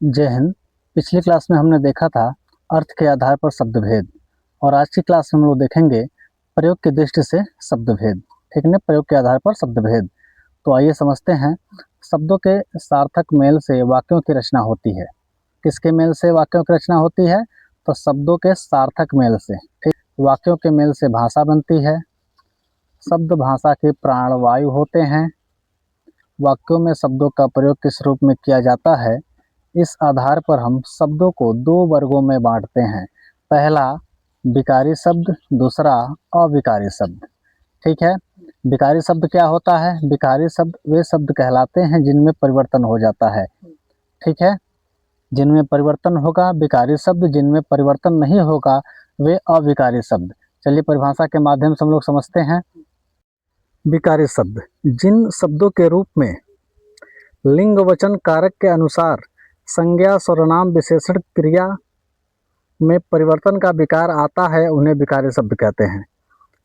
जय हिंद। पिछली क्लास में हमने देखा था अर्थ के आधार पर शब्दभेद, और आज की क्लास में हम लोग देखेंगे प्रयोग की दृष्टि से शब्दभेद। ठीक है, प्रयोग के आधार पर शब्दभेद। तो आइए समझते हैं। शब्दों के सार्थक मेल से वाक्यों की रचना होती है। किसके मेल से वाक्यों की रचना होती है? तो शब्दों के सार्थक मेल से। ठीक, वाक्यों के मेल से भाषा बनती है। शब्द भाषा के प्राणवायु होते हैं। वाक्यों में शब्दों का प्रयोग किस रूप में किया जाता है, इस आधार पर हम शब्दों को दो वर्गों में बांटते हैं। पहला विकारी शब्द, दूसरा अविकारी शब्द। ठीक है, विकारी शब्द क्या होता है? विकारी शब्द वे शब्द कहलाते हैं जिनमें परिवर्तन हो जाता है। ठीक है, जिनमें परिवर्तन होगा विकारी शब्द, जिनमें परिवर्तन नहीं होगा वे अविकारी शब्द। चलिए परिभाषा के माध्यम से हम लोग समझते हैं। विकारी शब्द जिन शब्दों के रूप में लिंग वचन कारक के अनुसार संज्ञा सर्वनाम विशेषण क्रिया में परिवर्तन का विकार आता है उन्हें विकारी शब्द कहते हैं।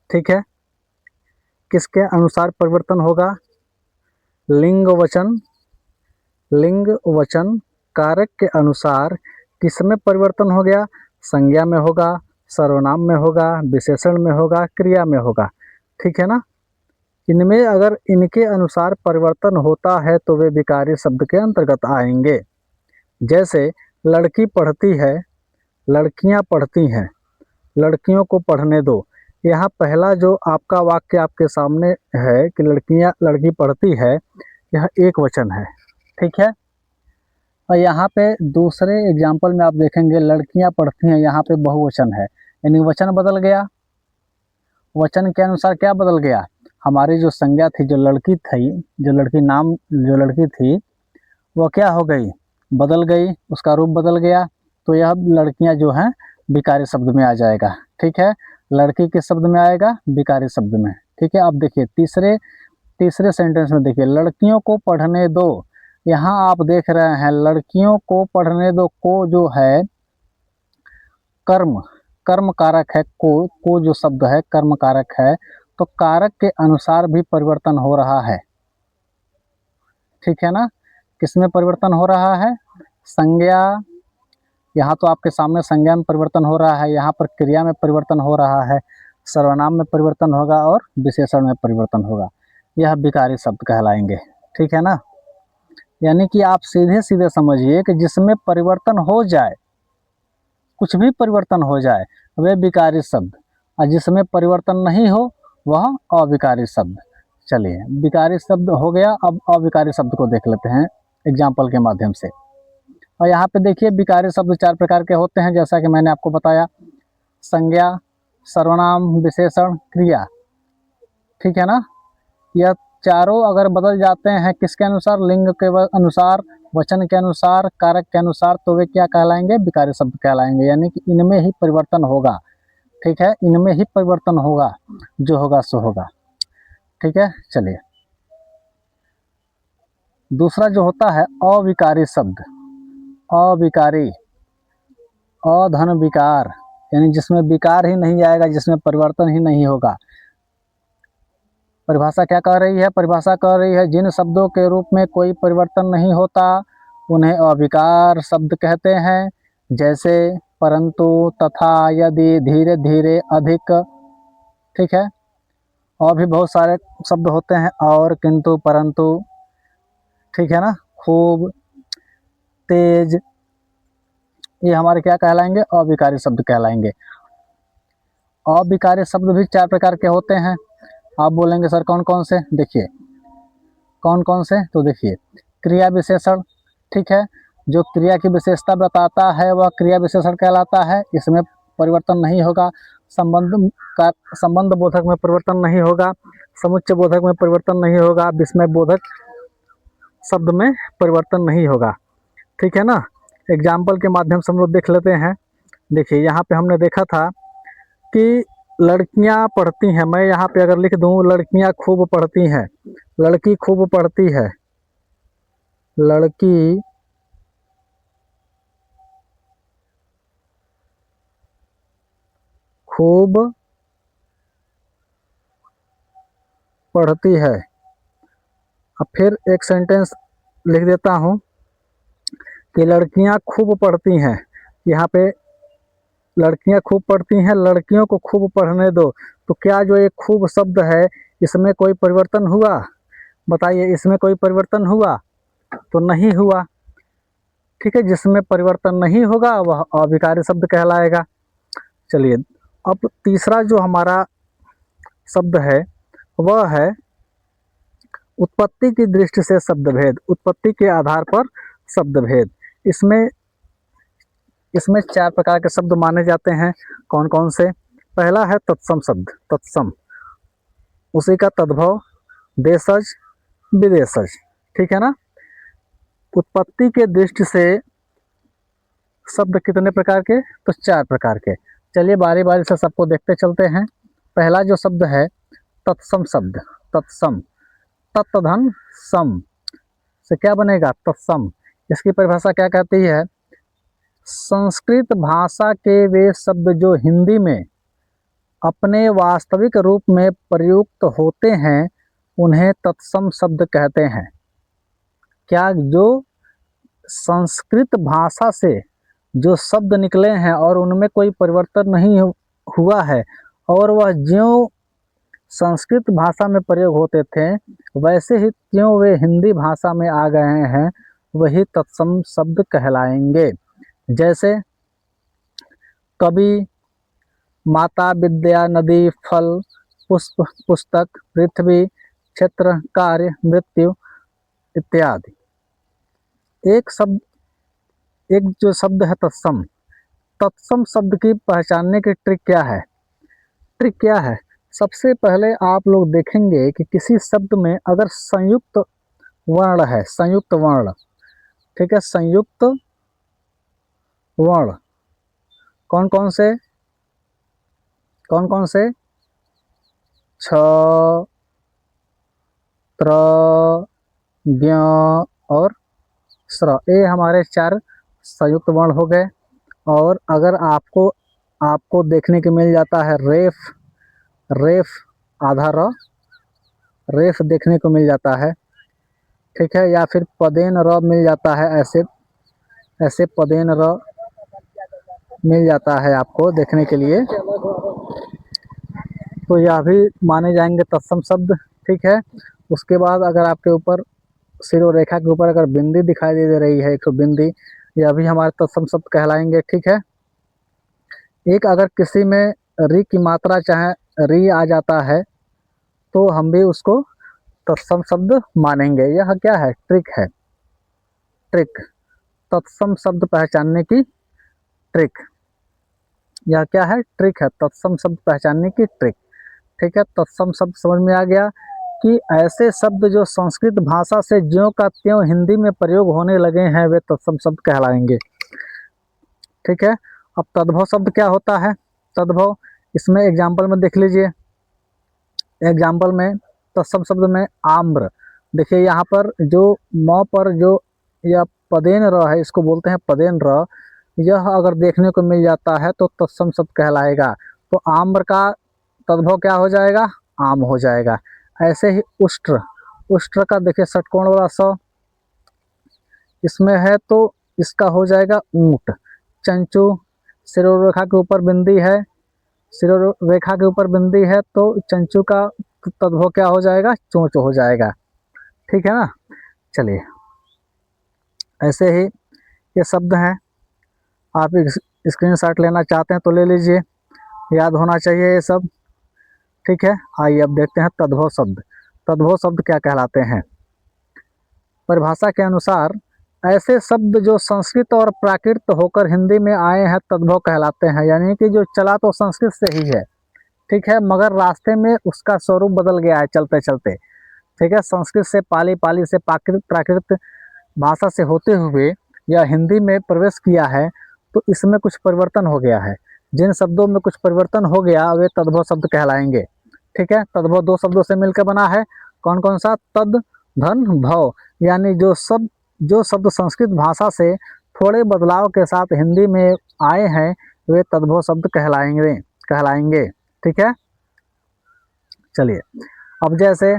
ठीक है, किसके अनुसार परिवर्तन होगा? लिंग वचन कारक के अनुसार किसमें परिवर्तन हो गया? संज्ञा में होगा, सर्वनाम में होगा, विशेषण में होगा, क्रिया में होगा। ठीक है ना, इनमें अगर इनके अनुसार परिवर्तन होता है तो वे विकारी शब्द के अंतर्गत आएंगे। जैसे लड़की पढ़ती है, लड़कियां पढ़ती हैं, लड़कियों को पढ़ने दो। यहाँ पहला जो आपका वाक्य आपके सामने है कि लड़की पढ़ती है, यह एक वचन है। ठीक है, और यहाँ पे दूसरे एग्जाम्पल में आप देखेंगे लड़कियां पढ़ती हैं, यहाँ पे बहुवचन है, यानी वचन बदल गया। वचन के अनुसार क्या बदल गया? हमारी जो संज्ञा थी, जो लड़की थी, जो लड़की थी वो क्या हो गई? बदल गई, उसका रूप बदल गया। तो यह लड़कियां जो हैं विकारी शब्द में आ जाएगा। ठीक है, लड़की किस शब्द में आएगा? विकारी शब्द में। ठीक है, अब देखिए तीसरे सेंटेंस में देखिए, लड़कियों को पढ़ने दो। यहाँ आप देख रहे हैं लड़कियों को पढ़ने दो, को जो है कर्म कारक है। को जो शब्द है कर्म कारक है, तो कारक के अनुसार भी परिवर्तन हो रहा है। ठीक है ना, किसमें परिवर्तन हो रहा है? संज्ञा, यहाँ तो आपके सामने संज्ञा में परिवर्तन हो रहा है, यहाँ पर क्रिया में परिवर्तन हो रहा है, सर्वनाम में परिवर्तन होगा और विशेषण में परिवर्तन होगा। यह विकारी शब्द कहलाएंगे। ठीक है ना, यानी कि आप सीधे सीधे समझिए कि जिसमें परिवर्तन हो जाए, कुछ भी परिवर्तन हो जाए, वे विकारी शब्द, और जिसमें परिवर्तन नहीं हो वह अविकारी शब्द। चलिए, विकारी शब्द हो गया, अब अविकारी शब्द को देख लेते हैं एग्जाम्पल के माध्यम से। और यहाँ पे देखिए विकारी शब्द चार प्रकार के होते हैं, जैसा कि मैंने आपको बताया, संज्ञा, सर्वनाम, विशेषण, क्रिया। ठीक है ना, यह चारों अगर बदल जाते हैं किसके अनुसार? लिंग के अनुसार, वचन के अनुसार, कारक के अनुसार, तो वे क्या कहलाएंगे? विकारी शब्द कहलाएंगे। यानी कि इनमें ही परिवर्तन होगा। ठीक है, इनमें ही परिवर्तन होगा, जो होगा सो होगा। ठीक है, चलिए दूसरा जो होता है अविकारी शब्द। अविकारी, अधन विकार, यानी जिसमें विकार ही नहीं आएगा, जिसमें परिवर्तन ही नहीं होगा। परिभाषा क्या कह रही है? परिभाषा कह रही है जिन शब्दों के रूप में कोई परिवर्तन नहीं होता उन्हें अविकार शब्द कहते हैं। जैसे परंतु, तथा, यदि, धीरे धीरे, अधिक। ठीक है, और भी बहुत सारे शब्द होते हैं, और, किंतु, परंतु। ठीक है ना, खूब, तेज, ये हमारे क्या कहलाएंगे? अविकारी शब्द कहलाएंगे। अविकारी शब्द भी चार प्रकार के होते हैं। आप बोलेंगे सर कौन कौन से? देखिए कौन कौन से, तो देखिए क्रिया विशेषण। ठीक है, जो क्रिया की विशेषता बताता है वह क्रिया विशेषण कहलाता है, इसमें परिवर्तन नहीं होगा। संबंध बोधक में परिवर्तन नहीं होगा, समुच्चय बोधक में परिवर्तन नहीं होगा, विस्मय बोधक शब्द में परिवर्तन नहीं होगा। ठीक है ना, एग्जाम्पल के माध्यम से हम लोग देख लेते हैं। देखिए यहाँ पे हमने देखा था कि लड़कियां पढ़ती हैं, मैं यहाँ पे अगर लिख दूं लड़कियां खूब पढ़ती हैं, लड़की खूब पढ़ती है, लड़की खूब पढ़ती है। अब फिर एक सेंटेंस लिख देता हूँ कि लड़कियां खूब पढ़ती हैं, यहाँ पे लड़कियां खूब पढ़ती हैं, लड़कियों को खूब पढ़ने दो। तो क्या जो ये खूब शब्द है इसमें कोई परिवर्तन हुआ? बताइए, इसमें कोई परिवर्तन हुआ? तो नहीं हुआ। ठीक है, जिसमें परिवर्तन नहीं होगा वह अविकारी शब्द कहलाएगा। चलिए, अब तीसरा जो हमारा शब्द है वह है उत्पत्ति की दृष्टि से शब्दभेद। उत्पत्ति के आधार पर शब्दभेद। इसमें इसमें 4 प्रकार के शब्द माने जाते हैं। कौन कौन से? पहला है तत्सम शब्द, तत्सम, उसी का तद्भव, देशज, विदेशज। ठीक है ना। उत्पत्ति के दृष्टि से शब्द कितने प्रकार के? तो 4 प्रकार के। चलिए बारी बारी से सबको देखते चलते हैं। पहला जो शब्द है तत्सम शब्द, तत्सम, तत्धन सम से क्या बनेगा? तत्सम। इसकी परिभाषा क्या कहती है? संस्कृत भाषा के वे शब्द जो हिंदी में अपने वास्तविक रूप में प्रयुक्त होते हैं उन्हें तत्सम शब्द कहते हैं। क्या जो संस्कृत भाषा से जो शब्द निकले हैं और उनमें कोई परिवर्तन नहीं हुआ है और वह ज्यों संस्कृत भाषा में प्रयोग होते थे वैसे ही त्यों वे हिंदी भाषा में आ गए हैं, वही तत्सम शब्द कहलाएंगे। जैसे कवि, माता, विद्या, नदी, फल, पुष्प, पुस्तक, पृथ्वी, क्षेत्र, कार्य, मृत्यु इत्यादि। एक जो शब्द है तत्सम, तत्सम शब्द की पहचानने की ट्रिक क्या है? ट्रिक क्या है? सबसे पहले आप लोग देखेंगे कि किसी शब्द में अगर संयुक्त वर्ण है, संयुक्त वर्ण, ठीक है, संयुक्त वर्ण कौन कौन से? कौन कौन से? छ, त्र, ज्ञ और स्र, ये हमारे 4 संयुक्त वर्ण हो गए। और अगर आपको देखने को मिल जाता है रेफ, रेफ आधा र, रेफ देखने को मिल जाता है, ठीक है, या फिर पदेन र मिल जाता है, ऐसे ऐसे पदेन र मिल जाता है आपको देखने के लिए, तो यह भी माने जाएंगे तत्सम शब्द। ठीक है। उसके बाद अगर आपके ऊपर शिरोरेखा के ऊपर अगर बिंदी दिखाई दे रही है, एक तो बिंदी, यह भी हमारे तत्सम शब्द कहलाएंगे। ठीक है। एक अगर किसी में री की मात्रा चाहे री आ जाता है तो हम भी उसको तत्सम शब्द मानेंगे। यह क्या है? ट्रिक है, ट्रिक, तत्सम शब्द पहचानने की ट्रिक। यह क्या है? ट्रिक है, तत्सम शब्द पहचानने की ट्रिक। ठीक है। तत्सम शब्द समझ में आ गया कि ऐसे शब्द जो संस्कृत भाषा से ज्यों का त्यों हिंदी में प्रयोग होने लगे हैं वे तत्सम शब्द कहलाएंगे। ठीक है। अब तद्भव शब्द क्या होता है? तद्भव, इसमें एग्जाम्पल में देख लीजिए। एग्जाम्पल में तत्सम शब्द में आम्र, देखिए यहाँ पर जो म पर जो यह पदेन र है, इसको बोलते हैं पदेन र, यह अगर देखने को मिल जाता है तो तत्सम शब्द कहलाएगा। तो आम्र का तद्भव क्या हो जाएगा? आम हो जाएगा। ऐसे ही उष्ट्र, उष्ट्र का देखिए षटकोण वाला स इसमें है तो इसका हो जाएगा ऊंट। चंचू, शिरोरेखा के ऊपर बिंदी है, शिरोरेखा के ऊपर बिंदी है तो चंचू का तद्भव क्या हो जाएगा? चोंच हो जाएगा। ठीक है ना। चलिए, ऐसे ही ये शब्द हैं, आप स्क्रीनशॉट लेना चाहते हैं तो ले लीजिए, याद होना चाहिए ये सब। ठीक है। आइए अब देखते हैं तद्भव शब्द। तद्भव शब्द क्या कहलाते हैं? परिभाषा के अनुसार ऐसे शब्द जो संस्कृत और प्राकृत होकर हिंदी में आए हैं तद्भव कहलाते हैं। यानी कि जो चला तो संस्कृत से ही है, ठीक है, मगर रास्ते में उसका स्वरूप बदल गया है चलते चलते। ठीक है। संस्कृत से पाली, पाली से प्राकृत भाषा से होते हुए या हिंदी में प्रवेश किया है तो इसमें कुछ परिवर्तन हो गया है। जिन शब्दों में कुछ परिवर्तन हो गया वे तद्भव शब्द कहलाएंगे। ठीक है। तद्भव 2 शब्दों से मिलकर बना है। कौन कौन सा? तद, धन, भव, यानी जो शब्द संस्कृत भाषा से थोड़े बदलाव के साथ हिंदी में आए हैं वे तद्भव शब्द कहलाएंगे। ठीक है। चलिए, अब जैसे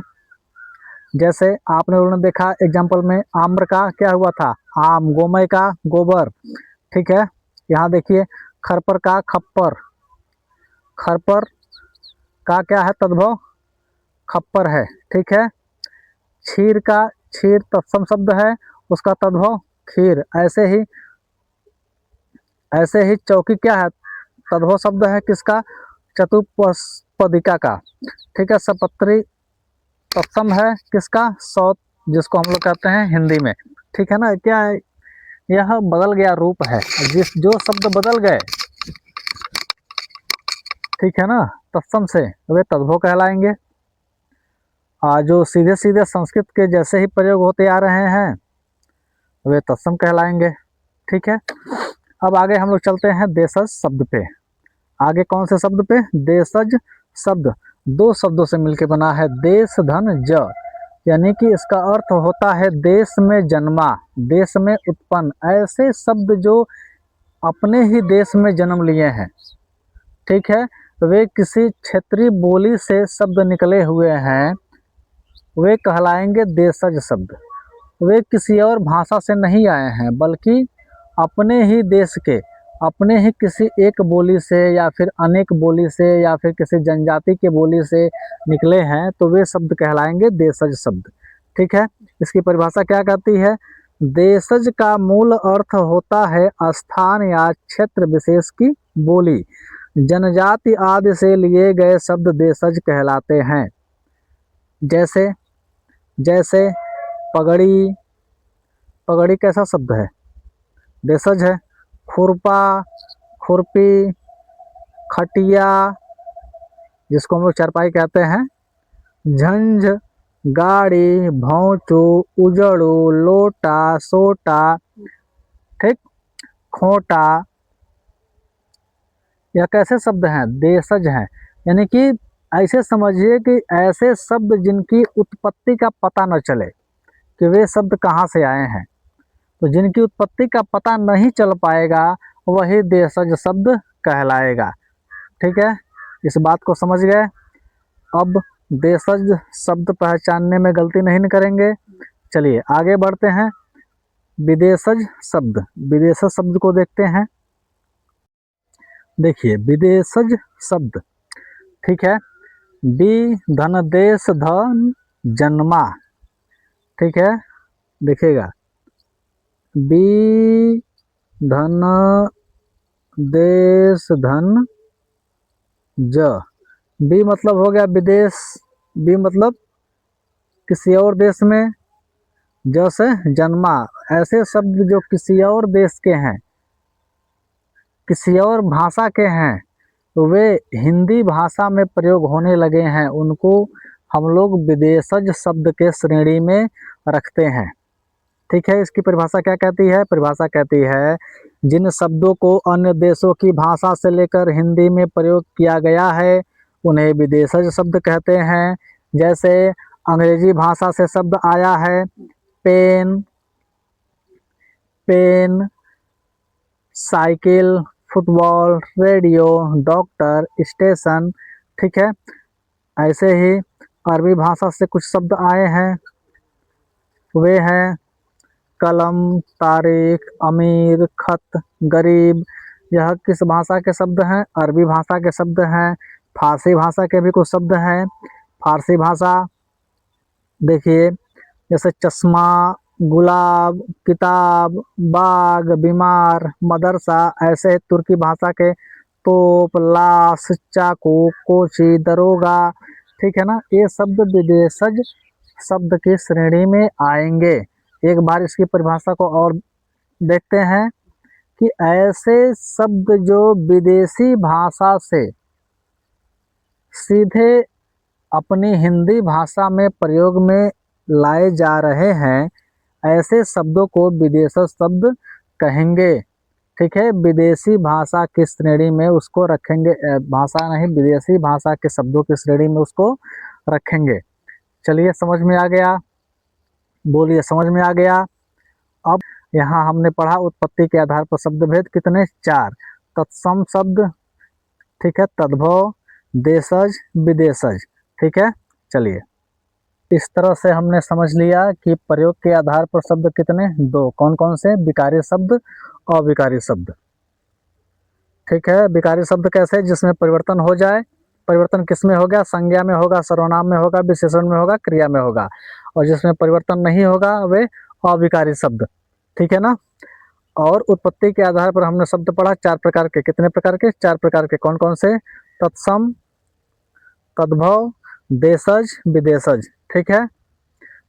जैसे आपने उन्होंने देखा एग्जाम्पल में, आम्र का क्या हुआ था, आम, गोमय का गोबर, ठीक है। यहाँ देखिए खरपर का खप्पर, खरपर का क्या है तद्भव, खप्पर है, ठीक है। क्षीर का, क्षीर तत्सम शब्द है, उसका तद्भव खीर। ऐसे ही चौकी क्या है, तद्भव शब्द है किसका, चतुष्पदिका का, ठीक है। सपत्री तत्सम है किसका, सौत, जिसको हम लोग कहते हैं हिंदी में, ठीक है ना। क्या है, यह बदल गया रूप है, जिस जो शब्द बदल गए, ठीक है ना, तत्सम से, वे तद्भव कहलाएंगे। जो सीधे सीधे संस्कृत के जैसे ही प्रयोग होते आ रहे हैं वे तत्सम कहलाएंगे, ठीक है। अब आगे हम लोग चलते हैं देशज शब्द पे। आगे कौन से शब्द पे, देशज शब्द दो शब्दों से मिलकर बना है, देश धन ज, यानी कि इसका अर्थ होता है देश में जन्मा, देश में उत्पन्न, ऐसे शब्द जो अपने ही देश में जन्म लिए हैं, ठीक है। वे किसी क्षेत्रीय बोली से शब्द निकले हुए हैं, वे कहलाएंगे देशज शब्द। वे किसी और भाषा से नहीं आए हैं, बल्कि अपने ही देश के, अपने ही किसी एक बोली से या फिर अनेक बोली से या फिर किसी जनजाति के बोली से निकले हैं, तो वे शब्द कहलाएंगे देशज शब्द, ठीक है। इसकी परिभाषा क्या कहती है, देशज का मूल अर्थ होता है स्थान या क्षेत्र विशेष की बोली, जनजाति आदि से लिए गए शब्द देशज कहलाते हैं। जैसे जैसे पगड़ी, पगड़ी कैसा शब्द है, देशज है। खुरपा, खुरपी, खटिया, जिसको हम लोग चारपाई कहते हैं, झंझ, गाड़ी, भौंचू, उजड़ू, लोटा, सोटा, ठीक, खोटा, यह कैसे शब्द हैं, देशज हैं। यानी कि ऐसे समझिए कि ऐसे शब्द जिनकी उत्पत्ति का पता न चले कि वे शब्द कहाँ से आए हैं, तो जिनकी उत्पत्ति का पता नहीं चल पाएगा वही देशज शब्द कहलाएगा, ठीक है। इस बात को समझ गए। अब देशज शब्द पहचानने में गलती नहीं करेंगे। चलिए आगे बढ़ते हैं, विदेशज शब्द, विदेशज शब्द को देखते हैं। देखिए विदेशज शब्द, ठीक है, बी धन देश धन जन्मा, ठीक है, देखिएगा बी धन देश धन ज, बी मतलब हो गया विदेश, बी मतलब किसी और देश में, ज से जन्मा, ऐसे शब्द जो किसी और देश के हैं, किसी और भाषा के हैं, तो वे हिंदी भाषा में प्रयोग होने लगे हैं, उनको हम लोग विदेशज शब्द के श्रेणी में रखते हैं, ठीक है। इसकी परिभाषा क्या कहती है, परिभाषा कहती है जिन शब्दों को अन्य देशों की भाषा से लेकर हिंदी में प्रयोग किया गया है उन्हें विदेशज शब्द कहते हैं। जैसे अंग्रेजी भाषा से शब्द आया है pen, pen, cycle, football, radio, doctor, station, ठीक है। ऐसे ही अरबी भाषा से कुछ शब्द आए हैं, वे हैं कलम, तारीख, अमीर, खत, गरीब। यह किस भाषा के शब्द हैं, अरबी भाषा के शब्द हैं। फारसी भाषा के भी कुछ शब्द हैं। फारसी भाषा देखिए जैसे चश्मा, गुलाब, किताब, बाग, बीमार, मदरसा। ऐसे तुर्की भाषा के तोप, लाश, चाकू, कोची, दरोगा, ठीक है ना, ये शब्द विदेशज शब्द की श्रेणी में आएंगे। एक बार इसकी परिभाषा को और देखते हैं कि ऐसे शब्द जो विदेशी भाषा से सीधे अपनी हिंदी भाषा में प्रयोग में लाए जा रहे हैं, ऐसे शब्दों को विदेशज शब्द कहेंगे, ठीक है। विदेशी भाषा की श्रेणी में उसको रखेंगे, भाषा नहीं विदेशी भाषा के शब्दों की श्रेणी में उसको रखेंगे। चलिए समझ में आ गया, बोलिए समझ में आ गया। अब यहाँ हमने पढ़ा उत्पत्ति के आधार पर शब्द भेद कितने, 4, तत्सम शब्द, ठीक है, तद्भव, देशज, विदेशज, ठीक है। चलिए इस तरह से हमने समझ लिया कि प्रयोग के आधार पर शब्द कितने, दो। कौन कौन से? विकारी शब्द, अविकारी शब्द। ठीक है, विकारी शब्द कैसे? जिसमें परिवर्तन हो जाए। परिवर्तन किसमें होगा? संज्ञा में होगा, सर्वनाम में होगा, विशेषण में होगा, क्रिया में होगा। और जिसमें परिवर्तन नहीं होगा वे अविकारी शब्द। ठीक है ना। और उत्पत्ति के आधार पर हमने शब्द पढ़ा चार प्रकार के। कितने प्रकार के? चार प्रकार के। कौन कौन से? तत्सम, तद्भव, देशज, विदेशज। ठीक है,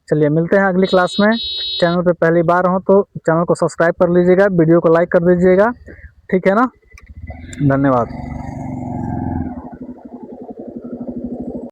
चलिए मिलते हैं अगली क्लास में। चैनल पे पहली बार हो तो चैनल को सब्सक्राइब कर लीजिएगा, वीडियो को लाइक कर दीजिएगा। ठीक है ना, धन्यवाद।